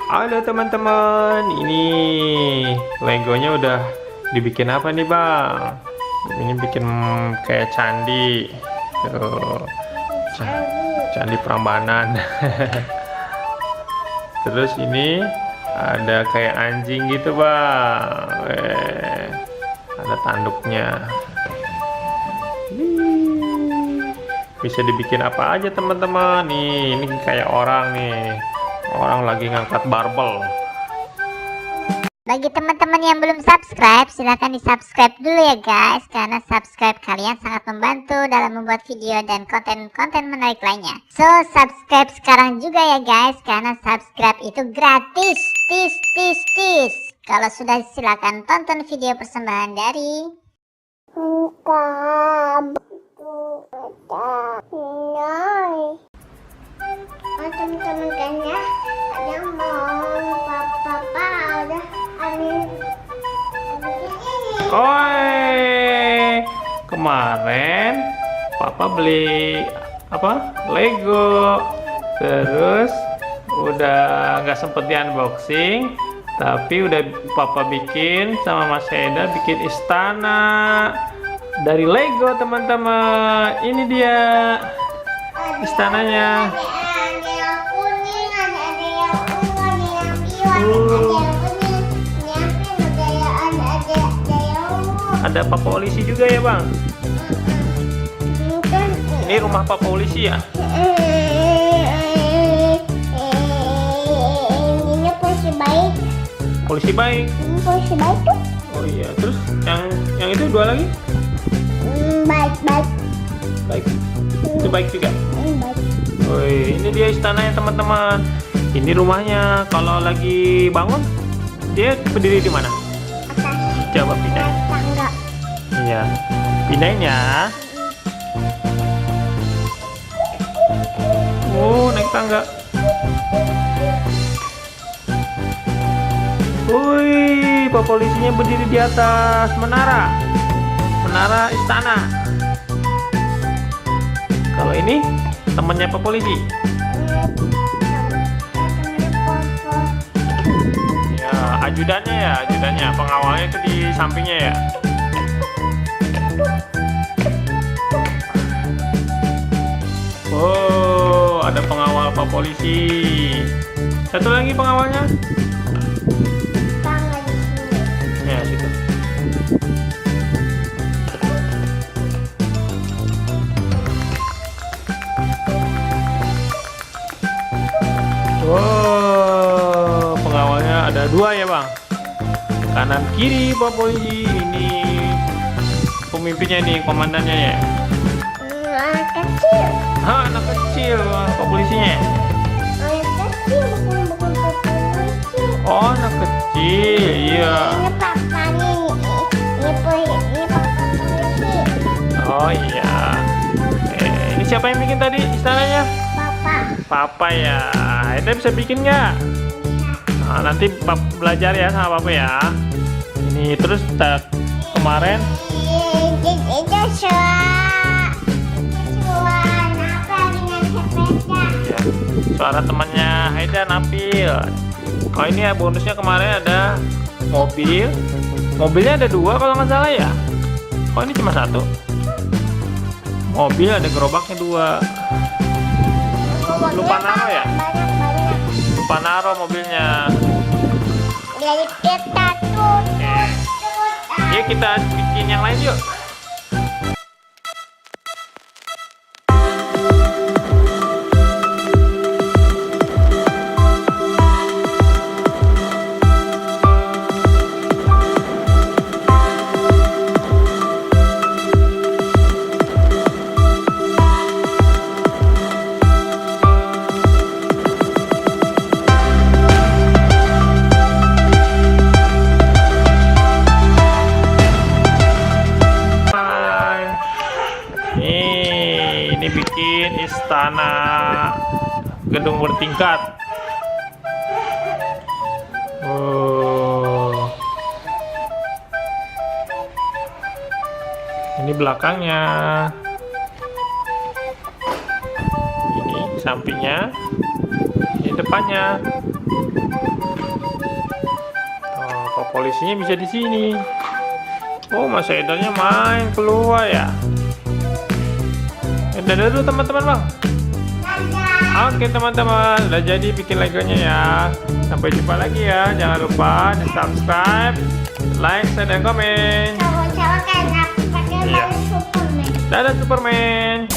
Halo teman-teman, ini Legonya udah dibikin apa nih bang? Ini bikin kayak candi, tuh, candi Prambanan. Terus ini ada kayak anjing gitu bang, ada tanduknya. Bisa dibikin apa aja teman-teman. Nih, ini kayak orang nih. Orang lagi ngangkat barbel. Bagi teman-teman yang belum subscribe, silahkan di subscribe dulu ya guys, karena subscribe kalian sangat membantu dalam membuat video dan konten-konten menarik lainnya. So subscribe sekarang juga ya guys, karena subscribe itu gratis. Tis. Kalau sudah, silahkan tonton video persembahan dari teman-teman kan ya, ada yang mau papa udah amin. Oi, kemarin papa beli apa? Lego. Terus udah nggak sempet di unboxing, tapi udah papa bikin sama Mas Heda bikin istana dari Lego teman-teman. Ini dia istananya. Ada Pak Polisi juga ya bang? Ini rumah Pak Polisi ya? Ini polisi baik. Polisi baik. Polisi baik tuh. Oh iya, terus yang itu dua lagi? Baik. Baik. Itu baik juga. Baik. Oh ini dia istananya teman-teman. Ini rumahnya. Kalau lagi bangun, dia berdiri di mana? Atas. Coba pindah. Tangga. Iya, pindahin ya. Oh, naik tangga. Wih, Pak Polisinya berdiri di atas menara istana. Kalau ini temannya Pak Polisi. Ya, ajudannya, pengawalnya itu di sampingnya ya. Oh, ada pengawal Pak Polisi. Satu lagi pengawalnya. Tangga di sini. Ya, situ. Wow, pengawalnya ada dua ya bang. Kanan kiri Pak Polisi. Ini pemimpinnya nih, komandannya ya. Anak kecil. Anak kecil Pak Polisinya. Anak kecil bukan Pak polisi. Oh, anak kecil, iya. Ini papa nih. Ini papa polisi. Oh iya. Ini siapa yang bikin tadi istananya? Papa. Papa ya. Eda bisa bikin nggak? Nah, nanti belajar ya sama papa ya. Ini terus kemarin. Itu Ya, suara temannya Haida Napil. Oh ini ya bonusnya kemarin ada mobil. Mobilnya ada dua kalau nggak salah ya. Oh ini cuma satu. Mobil ada gerobaknya dua. Lupa naro ya? Banyak. Lupa naro mobilnya. Dari kita tuh. Yuk kita bikin yang lain yuk. Ini bikin istana gedung bertingkat. Oh, ini belakangnya, ini sampingnya, ini depannya. Oh, kok polisinya bisa di sini? Oh, Mas Edannya main keluar ya. Dadah dulu teman-teman bang. Oke teman-teman, udah jadi bikin legonya ya. Sampai jumpa lagi ya. Jangan lupa di subscribe, like, share, dan komen. Cowok-cowok kayak pakai Iya. baju Superman. Dadah Superman.